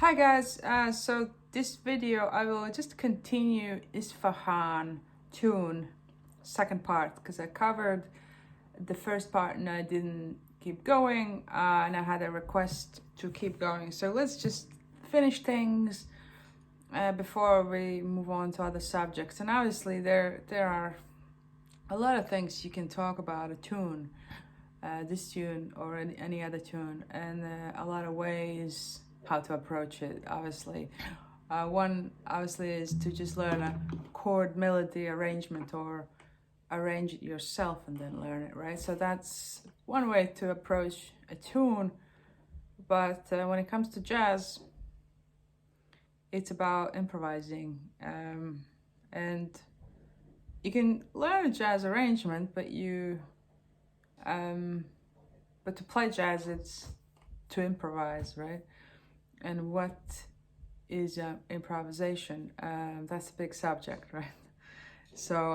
Hi guys, so this video I will just continue Isfahan tune second part because I covered the first part and I didn't keep going and I had a request to keep going, so let's just finish things before we move on to other subjects. And obviously there are a lot of things you can talk about a tune, this tune or any other tune, and a lot of ways how to approach it. Obviously one is to just learn a chord melody arrangement or arrange it yourself and then learn it, right? So that's one way to approach a tune. But when it comes to jazz, it's about improvising, and you can learn a jazz arrangement, but but to play jazz, it's to improvise, right? And what is improvisation? That's a big subject, right? So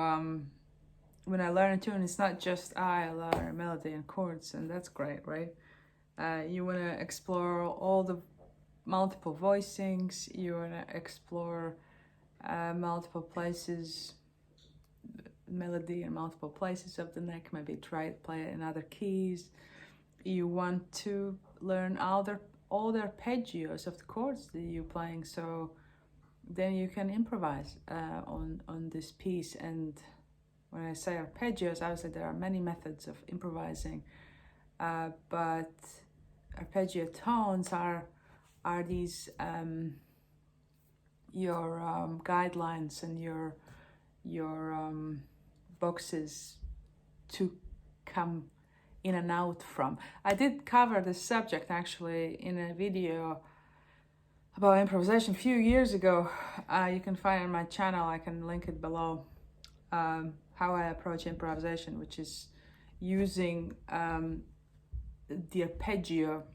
when I learn a tune, it's not just I learn a melody and chords, and that's great, right? You want to explore all the multiple voicings. You want to explore multiple places, melody in multiple places of the neck. Maybe try to play it in other keys. You want to learn all the arpeggios of the chords that you're playing, so then you can improvise on this piece. And when I say arpeggios, obviously there are many methods of improvising, but arpeggio tones are these your guidelines and your boxes to come in and out from. I did cover this subject actually in a video about improvisation a few years ago. You can find it on my channel. I can link it below. How I approach improvisation, which is using the arpeggio,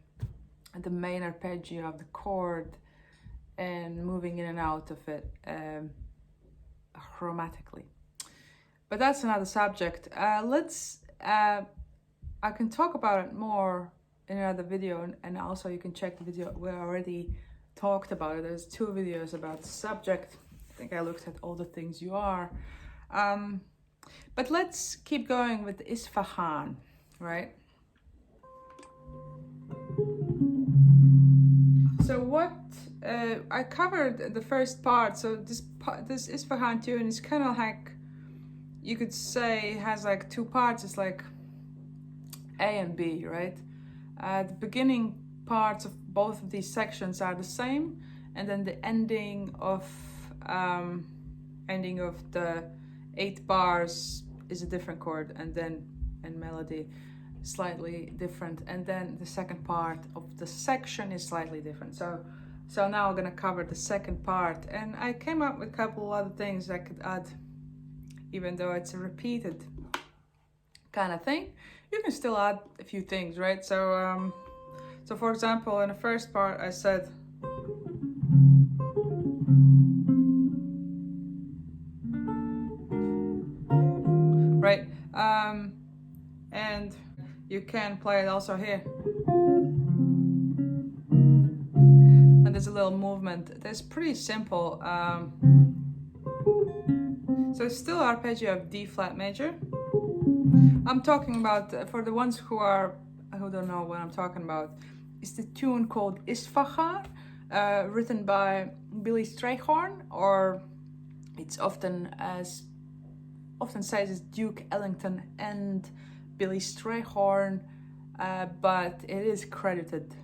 the main arpeggio of the chord, and moving in and out of it chromatically. But that's another subject. I can talk about it more in another video, and also you can check the video. We already talked about it. There's 2 videos about the subject. I think I looked at all the things you are. But let's keep going with Isfahan, right? So what I covered the first part. So this Isfahan tune is kind of like, you could say it has like 2 parts. It's like A and B, right? The beginning parts of both of these sections are the same, and then the ending of the 8 bars is a different chord, and melody slightly different, and then the second part of the section is slightly different. So now I'm gonna cover the second part, and I came up with a couple other things I could add, even though it's a repeated kind of thing. You can still add a few things, right? So for example, in the first part I said right, and you can play it also here, and there's a little movement. That's pretty simple. So it's still arpeggio of D flat major. I'm talking about, for the ones who don't know what I'm talking about, it's the tune called Isfahan, written by Billy Strayhorn, or it's often says it's Duke Ellington and Billy Strayhorn, but it is credited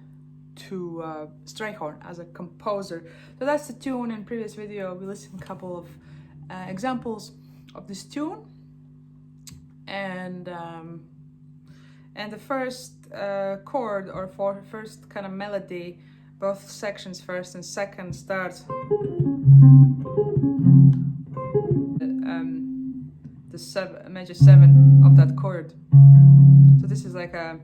to Strayhorn as a composer. So that's the tune. In previous video we listened to a couple of examples of this tune, and the first chord, or first kind of melody, both sections, first and second, starts the major 7 of that chord. So this is like a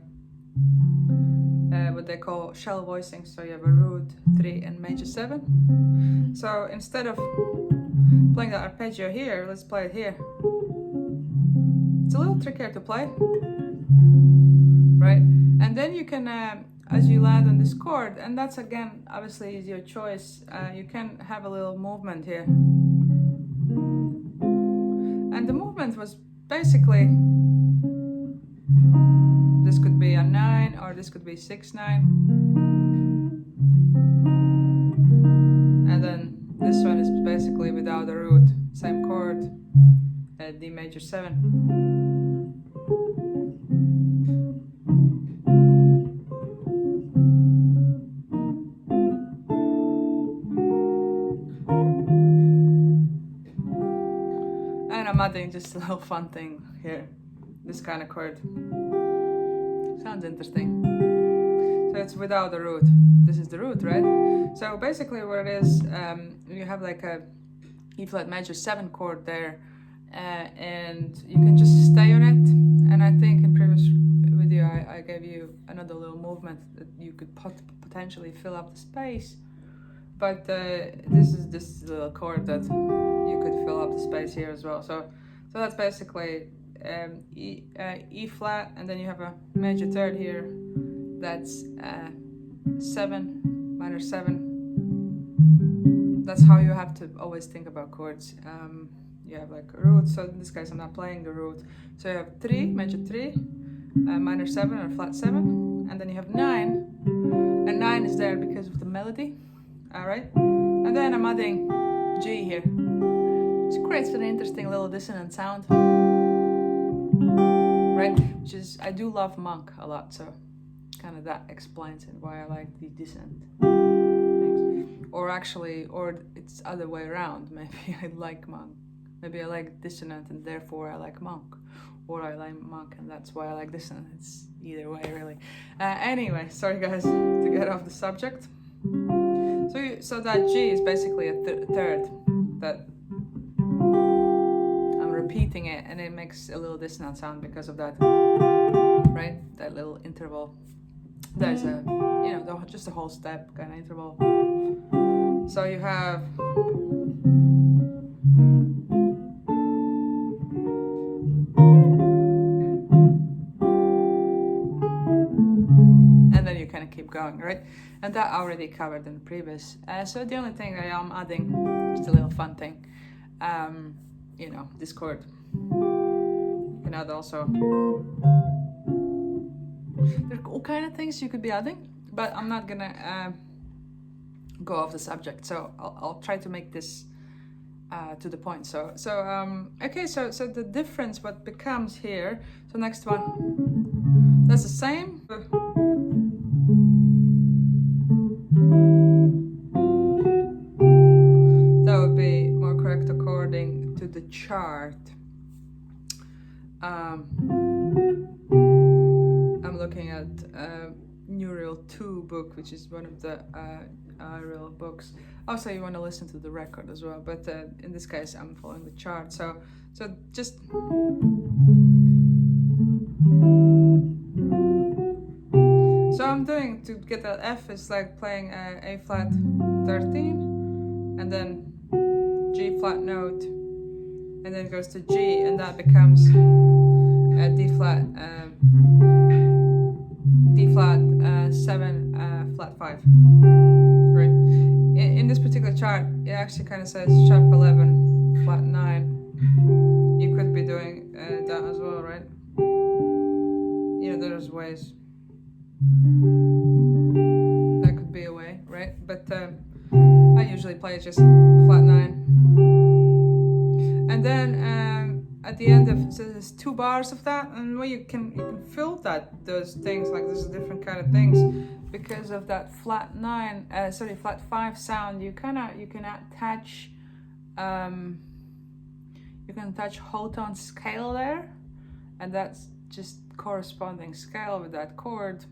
what they call shell voicing. So you have a root 3 and major 7. So instead of playing the arpeggio here, let's play it here. It's a little trickier to play, right? And then you can as you land on this chord, and that's again obviously is your choice. You can have a little movement here, and the movement was basically, this could be a 9 or this could be 6/9, and then this one is basically without a root, same chord, D major 7. And I'm adding just a little fun thing here, this kind of chord. Sounds interesting. So it's without the root. This is the root, right? So basically what it is, you have like a E flat major 7 chord there, and you can just stay on it. And I think in previous video I gave you another little movement that you could potentially fill up the space. But this is this little chord that you could fill up the space here as well. So that's basically E flat, and then you have a major third here. That's 7, minor 7. That's how you have to always think about chords. You have like a root, so in this case I'm not playing the root. So you have 3, major 3, minor 7 or flat 7, and then you have 9, and 9 is there because of the melody. Alright, and then I'm adding G here, which creates an interesting little dissonant sound, right? Which is, I do love monk a lot, so kind of that explains it, why I like the dissonant things. Or actually, or it's other way around. Maybe I like monk. Maybe I like dissonant and therefore I like monk. Or I like monk and that's why I like dissonant. It's either way, really. Anyway, sorry guys to get off the subject. So that G is basically a third that I'm repeating it, and it makes a little dissonant sound because of that, right? That little interval. There's a, you know, just a whole step kind of interval. So you have and then you kind of keep going, right? And that I already covered in the previous. So the only thing I am adding, just a little fun thing, you know, this chord. You can add also. There are all kind of things you could be adding, but I'm not gonna go off the subject. So I'll try to make this to the point. Okay. So the difference, what becomes here. So next one, that's the same. That would be more correct according to the chart. I'm looking at Neural 2 book, which is one of the real books. Also, you want to listen to the record as well, but in this case, I'm following the chart. So just. So I'm doing, to get that F, is like playing A flat 13, and then G flat note, and then it goes to G, and that becomes D flat 7, flat 5. Right. In this particular chart, it actually kind of says sharp 11, flat 9. You could be doing that as well, right? You know, there's ways. That could be a way, right? But I usually play just flat 9. And then at the end of, so there's 2 bars of that, and well, you can fill those things, like there's different kind of things, because of that flat 5 sound. You can attach whole tone scale there, and that's just corresponding scale with that chord.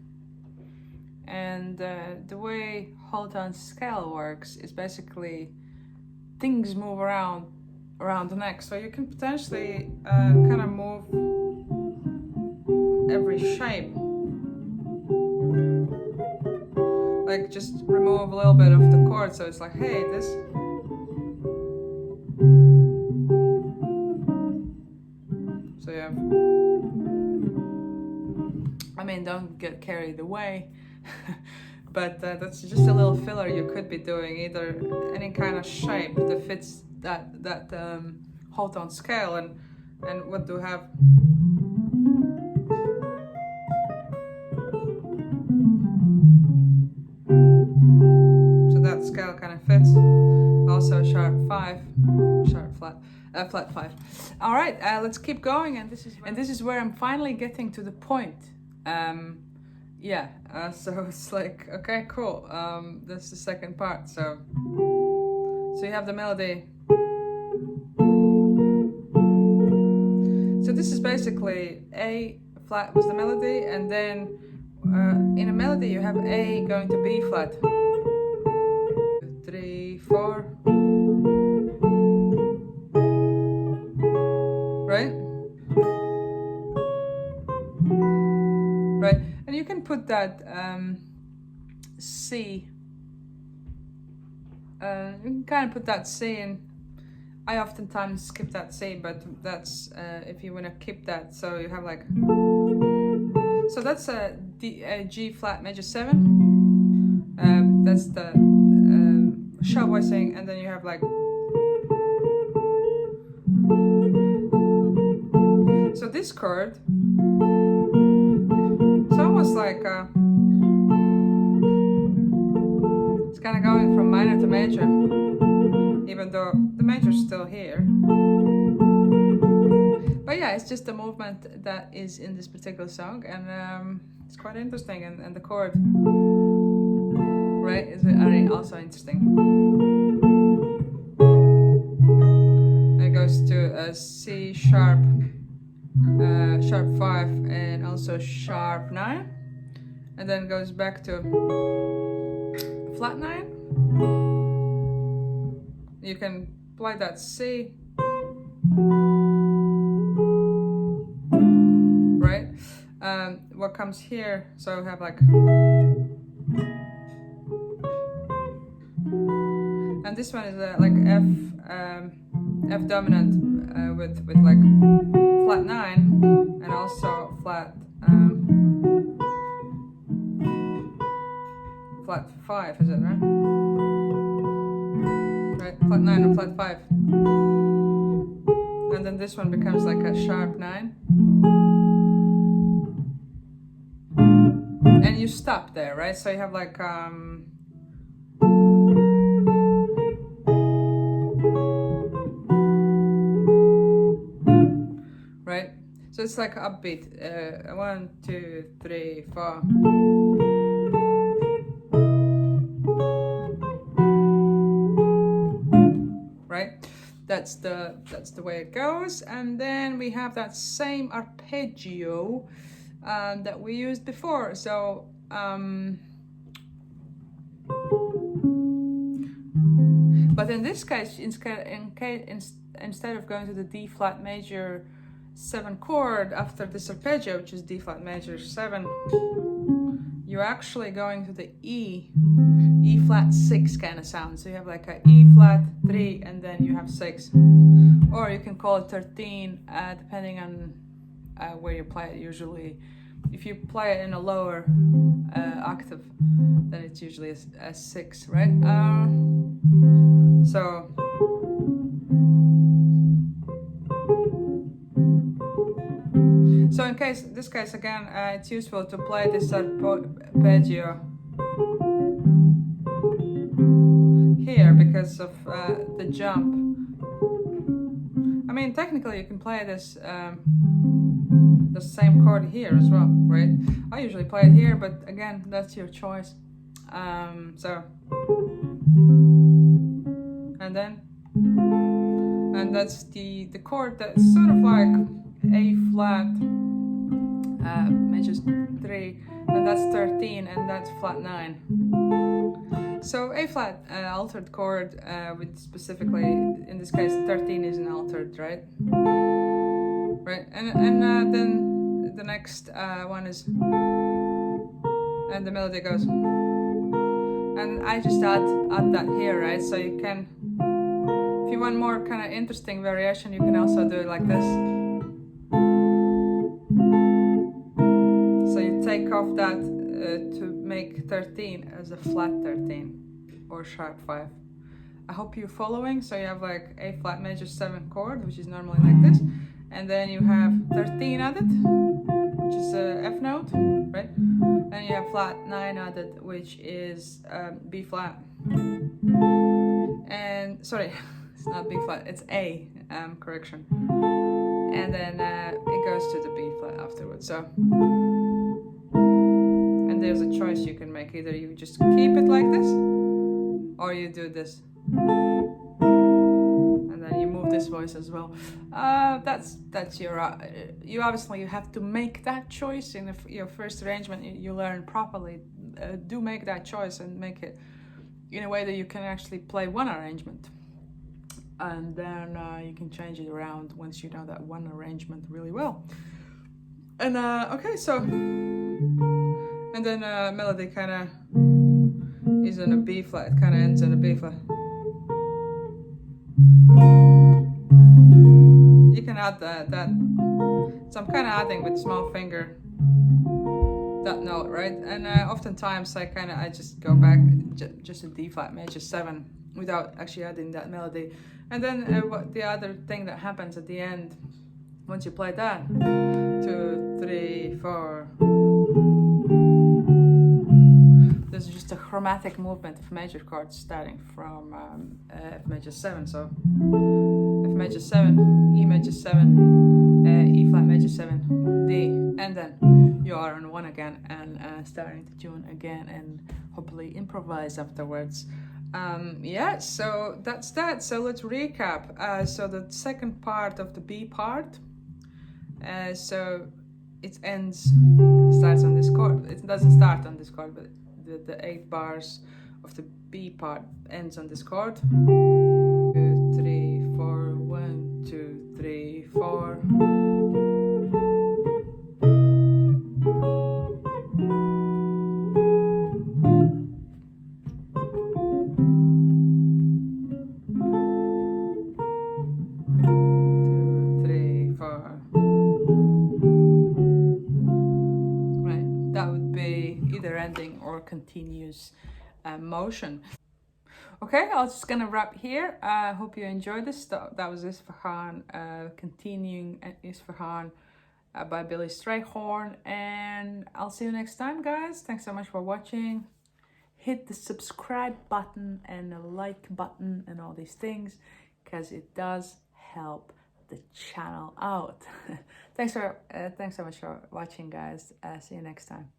And the way whole tone scale works is basically things move around the neck, so you can potentially kind of move every shape, like just remove a little bit of the chord, so it's like, hey, this, so yeah, I mean, don't get carried away. But that's just a little filler you could be doing, either any kind of shape that fits that whole tone scale. And what do we have? So that scale kind of fits. Also sharp 5, sharp flat, flat 5. All right, let's keep going. And this is where I'm finally getting to the point. Yeah, so it's like, okay, cool. That's the second part. So you have the melody. So this is basically A flat was the melody, and then in a melody you have A going to B flat. 3, 4. Right? Right. And you can put that C. You can kind of put that C in. I oftentimes skip that C, but that's if you want to keep that. So you have like. So that's a G flat major 7. That's the show voicing, and then you have like. So this chord, it's almost like it's kind of going from minor to major, even though the major's still here. But yeah, it's just the movement that is in this particular song, and it's quite interesting. And the chord, right, is also interesting. It goes to a C sharp. Sharp 5 and also sharp 9, and then goes back to flat 9. You can play that C, right? What comes here, so we have like, and this one is like F dominant with like flat 9 and also flat 5, is it right? Right, flat 9 and flat 5. And then this one becomes like a sharp 9. And you stop there, right? So you have like right? So it's like upbeat. 1, 2, 3, 4. Right? That's the way it goes. And then we have that same arpeggio that we used before. So but in this case, instead of going to the D flat major 7 chord after this arpeggio, which is D flat major 7, you're actually going to the E flat 6 kind of sound. So you have like a E flat 3 and then you have 6, or you can call it 13 depending on where you play it. Usually if you play it in a lower octave, then it's usually a 6, right? So in this case again, it's useful to play this arpeggio here because of the jump. I mean, technically you can play this the same chord here as well, right? I usually play it here, but again, that's your choice. And that's the chord that's sort of like A flat major 3, and that's 13, and that's flat 9. So A flat altered chord with specifically in this case 13 is an altered, right? Right, and then the next one is, and the melody goes, and I just add that here, right? So you can, if you want more kind of interesting variation, you can also do it like this. So you take off that to make 13 as a flat 13 or sharp 5. I hope you're following. So you have like A flat major 7 chord, which is normally like this, and then you have 13 added, which is a F note, right? Then you have flat 9 added, which is B flat. And sorry, it's not B flat, it's A, correction. And then it goes to the B flat afterwards. So, and there's a choice you can make. Either you just keep it like this, or you do this. And then you move this voice as well. That's your, you obviously have to make that choice in your first arrangement. You learn properly. Do make that choice and make it in a way that you can actually play one arrangement. And then you can change it around once you know that one arrangement really well. And okay, so, and then melody kind of is in a B flat, it kind of ends in a B flat. You can add that, so I'm kind of adding with small finger that note, right? And oftentimes I just go back just a D flat major 7 without actually adding that melody. And then what the other thing that happens at the end, once you play that, 2, 3, 4, there's just a chromatic movement of major chords starting from F major 7. So F major 7, E major 7, E flat major 7, D, and then you are on 1 again and starting to tune again and hopefully improvise afterwards. Yeah, so that's that. So let's recap. So the second part of the B part, so it starts on this chord. It doesn't start on this chord, but the 8 bars of the B part ends on this chord. 2, 3, 4, 1, 2, 3, 4. Ending or continuous motion. Okay, I'm just gonna wrap here. I hope you enjoyed this stuff. That was Isfahan, continuing Isfahan by Billy Strayhorn, and I'll see you next time, guys. Thanks so much for watching. Hit the subscribe button and the like button and all these things, because it does help the channel out. Thanks so much for watching, guys. See you next time.